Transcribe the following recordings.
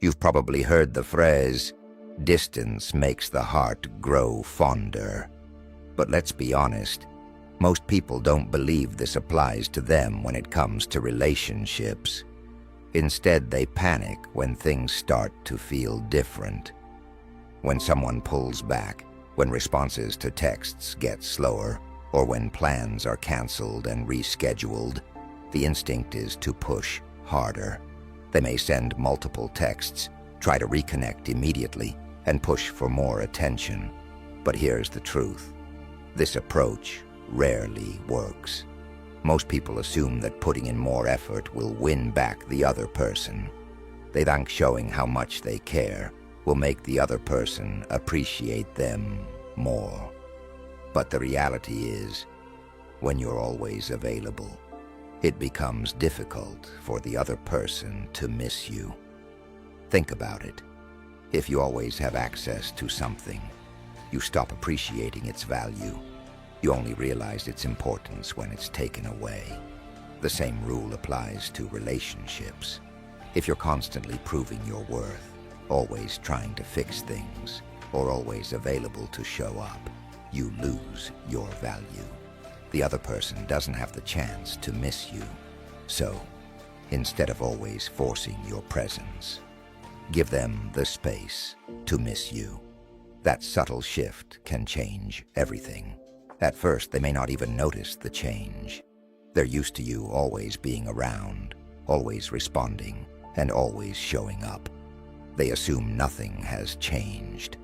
You've probably heard the phrase, "Distance makes the heart grow fonder." But let's be honest, most people don't believe this applies to them when it comes to relationships. Instead, they panic when things start to feel different. When someone pulls back, when responses to texts get slower, or when plans are canceled and rescheduled, the instinct is to push harder. They may send multiple texts, try to reconnect immediately, and push for more attention. But here's the truth. This approach rarely works. Most people assume that putting in more effort will win back the other person. They think showing how much they care will make the other person appreciate them more. But the reality is, when you're always available, it becomes difficult for the other person to miss you. Think about it. If you always have access to something, you stop appreciating its value. You only realize its importance when it's taken away. The same rule applies to relationships. If you're constantly proving your worth, always trying to fix things, or always available to show up, you lose your value. The other person doesn't have the chance to miss you. So, instead of always forcing your presence, give them the space to miss you. That subtle shift can change everything. At first, they may not even notice the change. They're used to you always being around, always responding, and always showing up. They assume nothing has changed.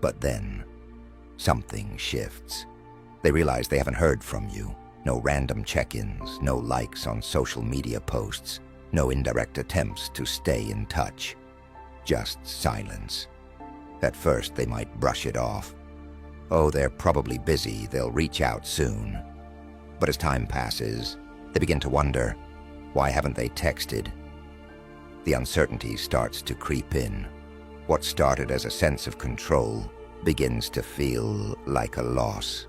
But then, something shifts. They realize they haven't heard from you. No random check-ins, no likes on social media posts, no indirect attempts to stay in touch. Just silence. At first, they might brush it off. Oh, they're probably busy, they'll reach out soon. But as time passes, they begin to wonder, why haven't they texted? The uncertainty starts to creep in. What started as a sense of control begins to feel like a loss.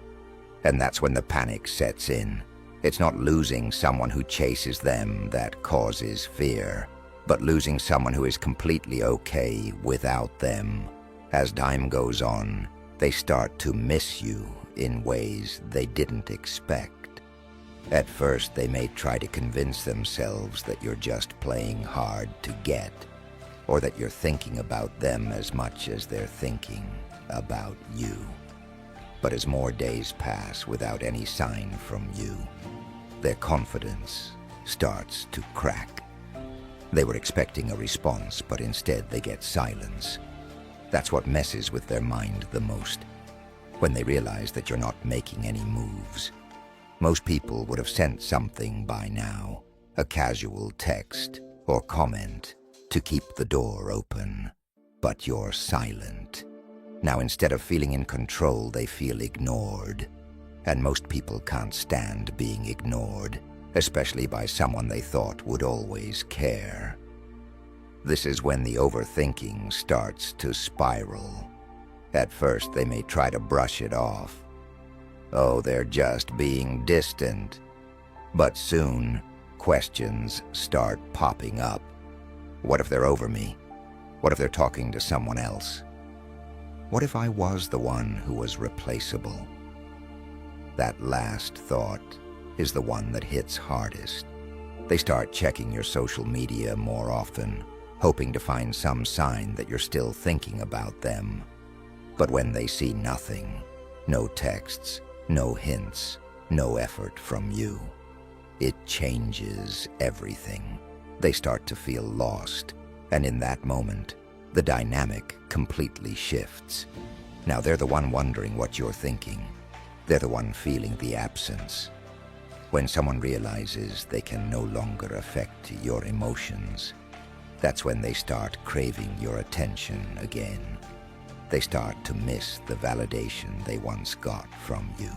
And that's when the panic sets in. It's not losing someone who chases them that causes fear, but losing someone who is completely okay without them. As time goes on, they start to miss you in ways they didn't expect. At first, they may try to convince themselves that you're just playing hard to get, or that you're thinking about them as much as they're thinking about you. But as more days pass without any sign from you, their confidence starts to crack. They were expecting a response, but instead they get silence. That's what messes with their mind the most, when they realize that you're not making any moves. Most people would have sent something by now, a casual text or comment to keep the door open. But you're silent. Now, instead of feeling in control, they feel ignored. And most people can't stand being ignored, especially by someone they thought would always care. This is when the overthinking starts to spiral. At first, they may try to brush it off. Oh, they're just being distant. But soon, questions start popping up. What if they're over me? What if they're talking to someone else? What if I was the one who was replaceable? That last thought is the one that hits hardest. They start checking your social media more often, hoping to find some sign that you're still thinking about them. But when they see nothing, no texts, no hints, no effort from you, it changes everything. They start to feel lost, and in that moment, the dynamic completely shifts. Now they're the one wondering what you're thinking. They're the one feeling the absence. When someone realizes they can no longer affect your emotions, that's when they start craving your attention again. They start to miss the validation they once got from you.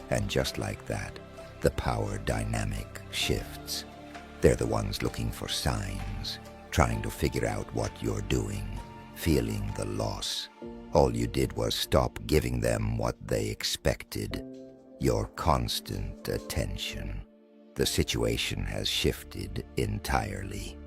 And just like that, the power dynamic shifts. They're the ones looking for signs, trying to figure out what you're doing, feeling the loss. All you did was stop giving them what they expected, your constant attention. The situation has shifted entirely.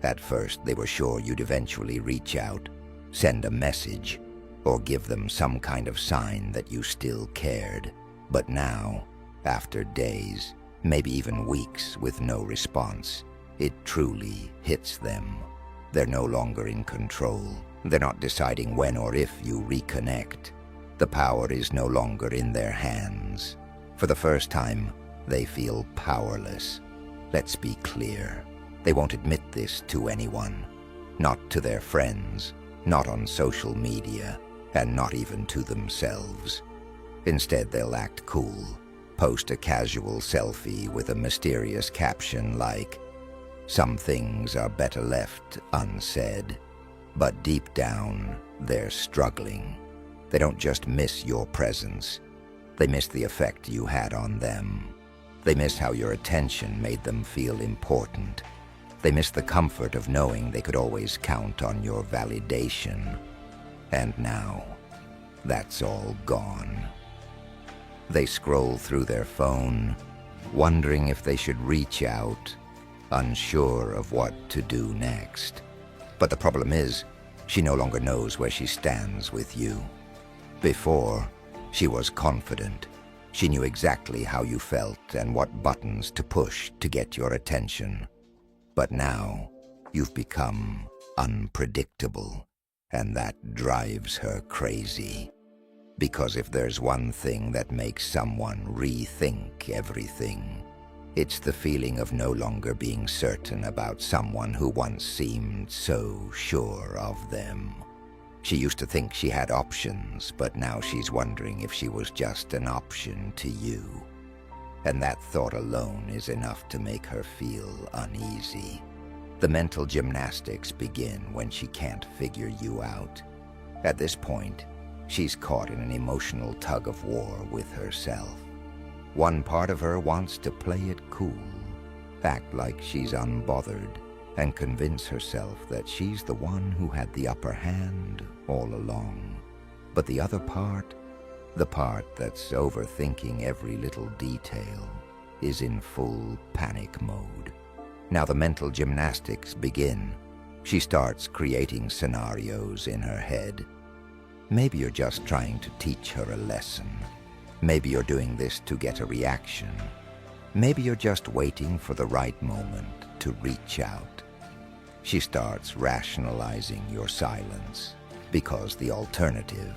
At first, they were sure you'd eventually reach out, send a message, or give them some kind of sign that you still cared. But now, after days, maybe even weeks with no response, it truly hits them. They're no longer in control. They're not deciding when or if you reconnect. The power is no longer in their hands. For the first time, they feel powerless. Let's be clear. They won't admit this to anyone. Not to their friends, not on social media, and not even to themselves. Instead, they'll act cool, post a casual selfie with a mysterious caption like, "Some things are better left unsaid." But deep down, they're struggling. They don't just miss your presence. They miss the effect you had on them. They miss how your attention made them feel important. They miss the comfort of knowing they could always count on your validation. And now, that's all gone. They scroll through their phone, wondering if they should reach out, unsure of what to do next. But the problem is, she no longer knows where she stands with you. Before, she was confident. She knew exactly how you felt and what buttons to push to get your attention. But now, you've become unpredictable, and that drives her crazy. Because if there's one thing that makes someone rethink everything, it's the feeling of no longer being certain about someone who once seemed so sure of them. She used to think she had options, but now she's wondering if she was just an option to you. And that thought alone is enough to make her feel uneasy. The mental gymnastics begin when she can't figure you out. At this point, she's caught in an emotional tug-of-war with herself. One part of her wants to play it cool, act like she's unbothered, and convince herself that she's the one who had the upper hand all along. But the other part, the part that's overthinking every little detail, is in full panic mode. Now the mental gymnastics begin. She starts creating scenarios in her head. Maybe you're just trying to teach her a lesson. Maybe you're doing this to get a reaction. Maybe you're just waiting for the right moment to reach out. She starts rationalizing your silence because the alternative,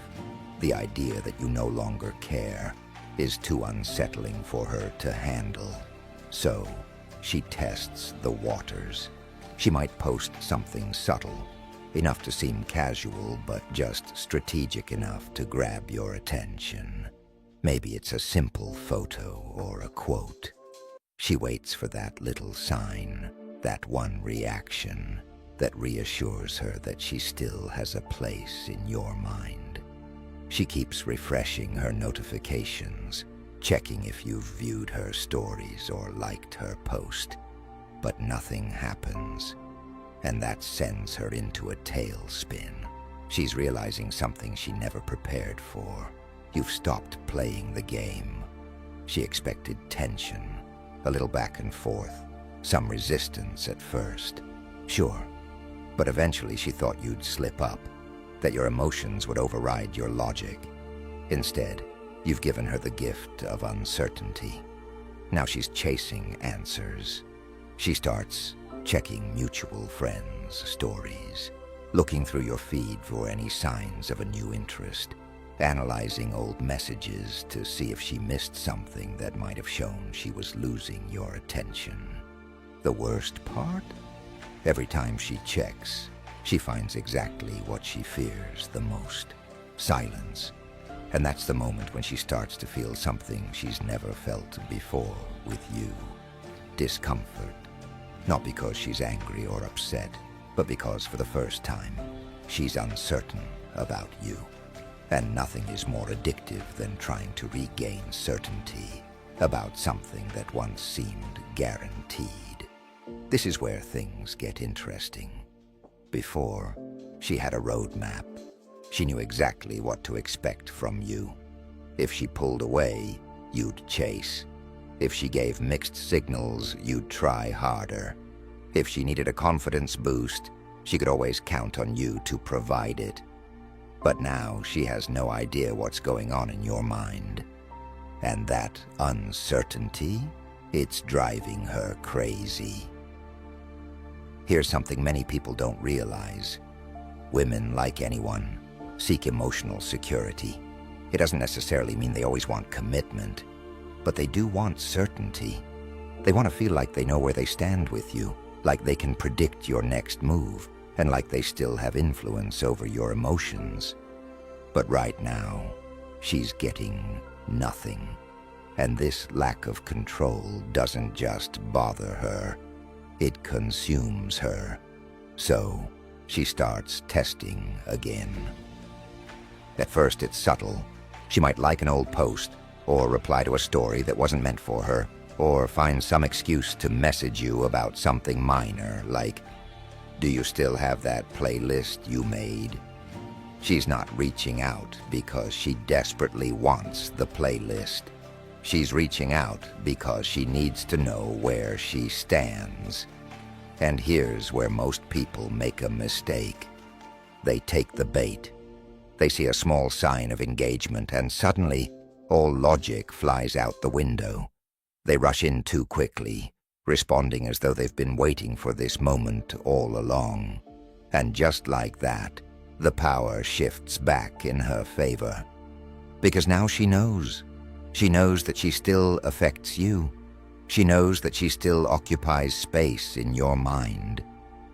the idea that you no longer care, is too unsettling for her to handle. So she tests the waters. She might post something subtle, enough to seem casual, but just strategic enough to grab your attention. Maybe it's a simple photo or a quote. She waits for that little sign, that one reaction that reassures her that she still has a place in your mind. She keeps refreshing her notifications, checking if you've viewed her stories or liked her post, but nothing happens, and that sends her into a tailspin. She's realizing something she never prepared for. You've stopped playing the game. She expected tension, a little back and forth, some resistance at first. Sure, but eventually she thought you'd slip up, that your emotions would override your logic. Instead, you've given her the gift of uncertainty. Now she's chasing answers. She starts checking mutual friends' stories, looking through your feed for any signs of a new interest, analyzing old messages to see if she missed something that might have shown she was losing your attention. The worst part? Every time she checks, she finds exactly what she fears the most: silence. And that's the moment when she starts to feel something she's never felt before with you: discomfort. Not because she's angry or upset, but because for the first time, she's uncertain about you. And nothing is more addictive than trying to regain certainty about something that once seemed guaranteed. This is where things get interesting. Before, she had a roadmap. She knew exactly what to expect from you. If she pulled away, you'd chase. If she gave mixed signals, you'd try harder. If she needed a confidence boost, she could always count on you to provide it. But now she has no idea what's going on in your mind. And that uncertainty, it's driving her crazy. Here's something many people don't realize. Women, like anyone, seek emotional security. It doesn't necessarily mean they always want commitment, but they do want certainty. They want to feel like they know where they stand with you, like they can predict your next move, and like they still have influence over your emotions. But right now, she's getting nothing. And this lack of control doesn't just bother her, it consumes her. So she starts testing again. At first it's subtle. She might like an old post, or reply to a story that wasn't meant for her, or find some excuse to message you about something minor, like, "Do you still have that playlist you made?" She's not reaching out because she desperately wants the playlist. She's reaching out because she needs to know where she stands. And here's where most people make a mistake. They take the bait. They see a small sign of engagement, and suddenly, all logic flies out the window. They rush in too quickly, responding as though they've been waiting for this moment all along. And just like that, the power shifts back in her favor. Because now she knows. She knows that she still affects you. She knows that she still occupies space in your mind.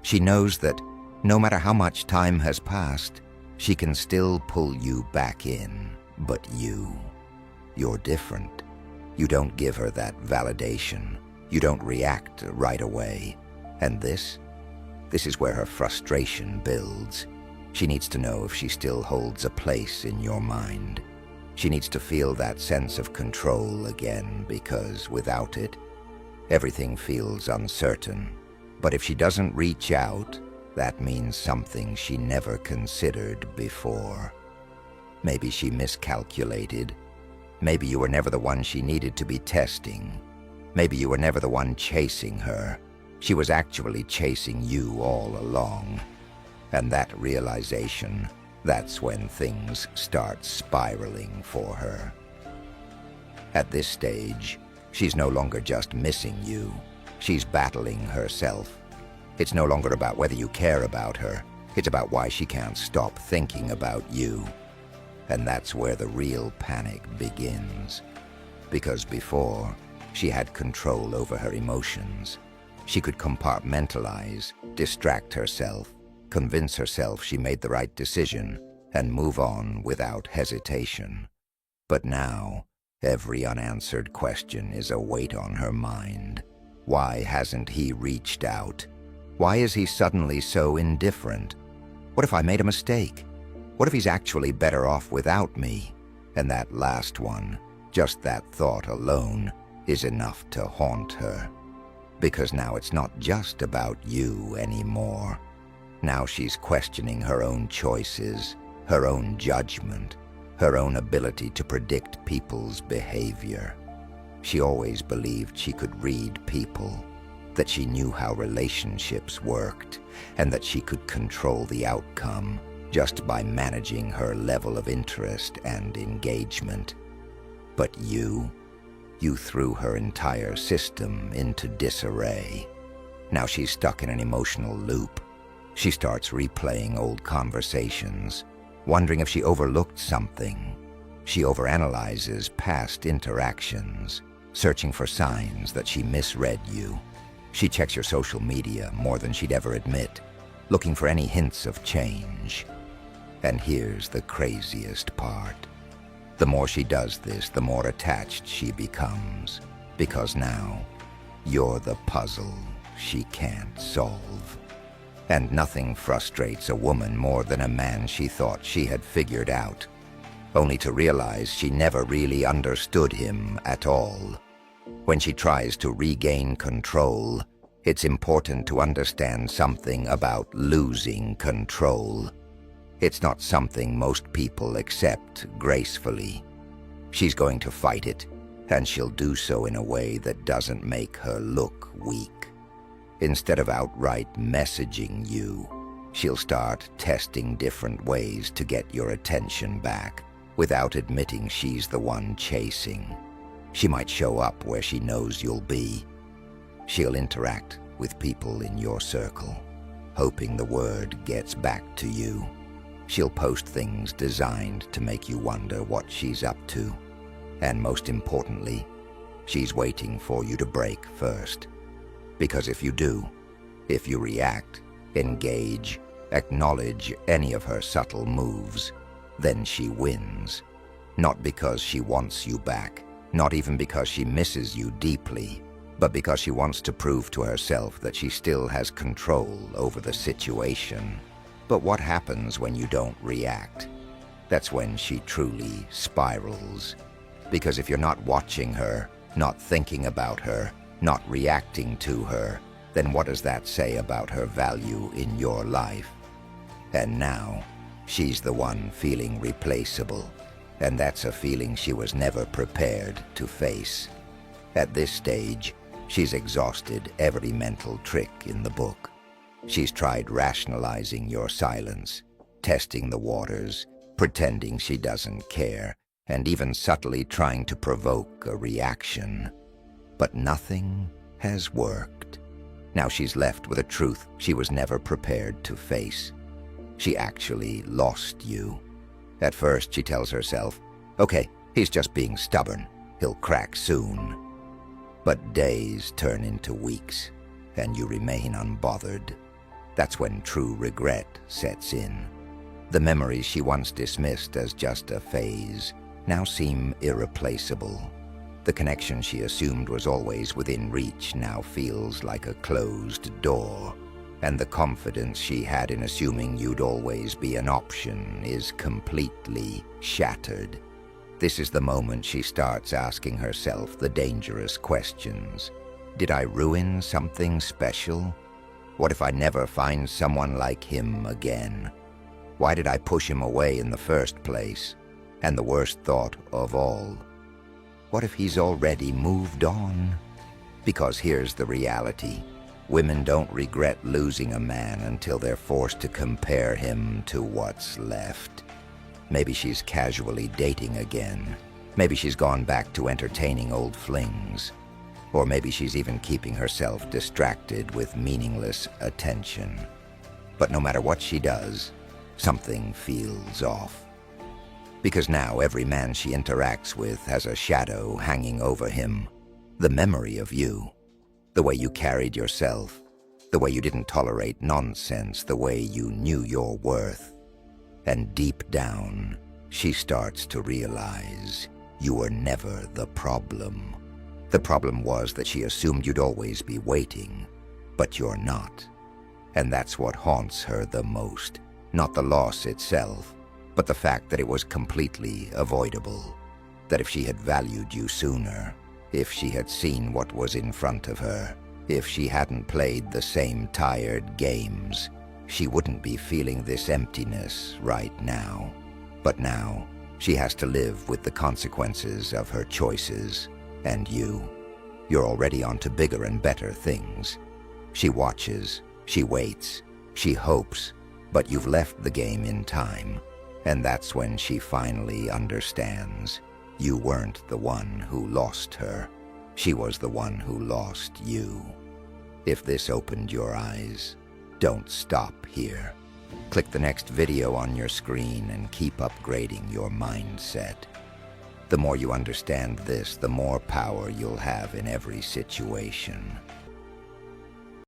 She knows that no matter how much time has passed, she can still pull you back in. But you're different. You don't give her that validation. You don't react right away. And this is where her frustration builds. She needs to know if she still holds a place in your mind. She needs to feel that sense of control again, because without it, everything feels uncertain. But if she doesn't reach out, that means something she never considered before. Maybe she miscalculated. Maybe you were never the one she needed to be testing. Maybe you were never the one chasing her. She was actually chasing you all along. And that realization, that's when things start spiraling for her. At this stage, she's no longer just missing you. She's battling herself. It's no longer about whether you care about her. It's about why she can't stop thinking about you. And that's where the real panic begins. Because before, she had control over her emotions. She could compartmentalize, distract herself, convince herself she made the right decision, and move on without hesitation. But now, every unanswered question is a weight on her mind. Why hasn't he reached out? Why is he suddenly so indifferent? What if I made a mistake? What if he's actually better off without me? And that last one, just that thought alone, is enough to haunt her. Because now it's not just about you anymore. Now she's questioning her own choices, her own judgment, her own ability to predict people's behavior. She always believed she could read people, that she knew how relationships worked, and that she could control the outcome just by managing her level of interest and engagement. But you threw her entire system into disarray. Now she's stuck in an emotional loop. She starts replaying old conversations, wondering if she overlooked something. She overanalyzes past interactions, searching for signs that she misread you. She checks your social media more than she'd ever admit, looking for any hints of change. And here's the craziest part. The more she does this, the more attached she becomes, because now you're the puzzle she can't solve. And nothing frustrates a woman more than a man she thought she had figured out, only to realize she never really understood him at all. When she tries to regain control, it's important to understand something about losing control. It's not something most people accept gracefully. She's going to fight it, and she'll do so in a way that doesn't make her look weak. Instead of outright messaging you, she'll start testing different ways to get your attention back without admitting she's the one chasing. She might show up where she knows you'll be. She'll interact with people in your circle, hoping the word gets back to you. She'll post things designed to make you wonder what she's up to. And most importantly, she's waiting for you to break first. Because if you do, if you react, engage, acknowledge any of her subtle moves, then she wins. Not because she wants you back, not even because she misses you deeply, but because she wants to prove to herself that she still has control over the situation. But what happens when you don't react? That's when she truly spirals. Because if you're not watching her, not thinking about her, not reacting to her, then what does that say about her value in your life? And now, she's the one feeling replaceable, and that's a feeling she was never prepared to face. At this stage, she's exhausted every mental trick in the book. She's tried rationalizing your silence, testing the waters, pretending she doesn't care, and even subtly trying to provoke a reaction. But nothing has worked. Now she's left with a truth she was never prepared to face. She actually lost you. At first, she tells herself, okay, he's just being stubborn. He'll crack soon. But days turn into weeks, and you remain unbothered. That's when true regret sets in. The memories she once dismissed as just a phase now seem irreplaceable. The connection she assumed was always within reach now feels like a closed door, and the confidence she had in assuming you'd always be an option is completely shattered. This is the moment she starts asking herself the dangerous questions. Did I ruin something special? What if I never find someone like him again? Why did I push him away in the first place? And the worst thought of all, what if he's already moved on? Because here's the reality. Women don't regret losing a man until they're forced to compare him to what's left. Maybe she's casually dating again. Maybe she's gone back to entertaining old flings. Or maybe she's even keeping herself distracted with meaningless attention. But no matter what she does, something feels off. Because now every man she interacts with has a shadow hanging over him. The memory of you. The way you carried yourself. The way you didn't tolerate nonsense. The way you knew your worth. And deep down, she starts to realize you were never the problem. The problem was that she assumed you'd always be waiting, but you're not. And that's what haunts her the most. Not the loss itself, but the fact that it was completely avoidable. That if she had valued you sooner, if she had seen what was in front of her, if she hadn't played the same tired games, she wouldn't be feeling this emptiness right now. But now, she has to live with the consequences of her choices. And you're already on to bigger and better things. She watches, she waits, she hopes, but you've left the game in time. And that's when she finally understands. You weren't the one who lost her. She was the one who lost you. If this opened your eyes, don't stop here. Click the next video on your screen and keep upgrading your mindset. The more you understand this, the more power you'll have in every situation.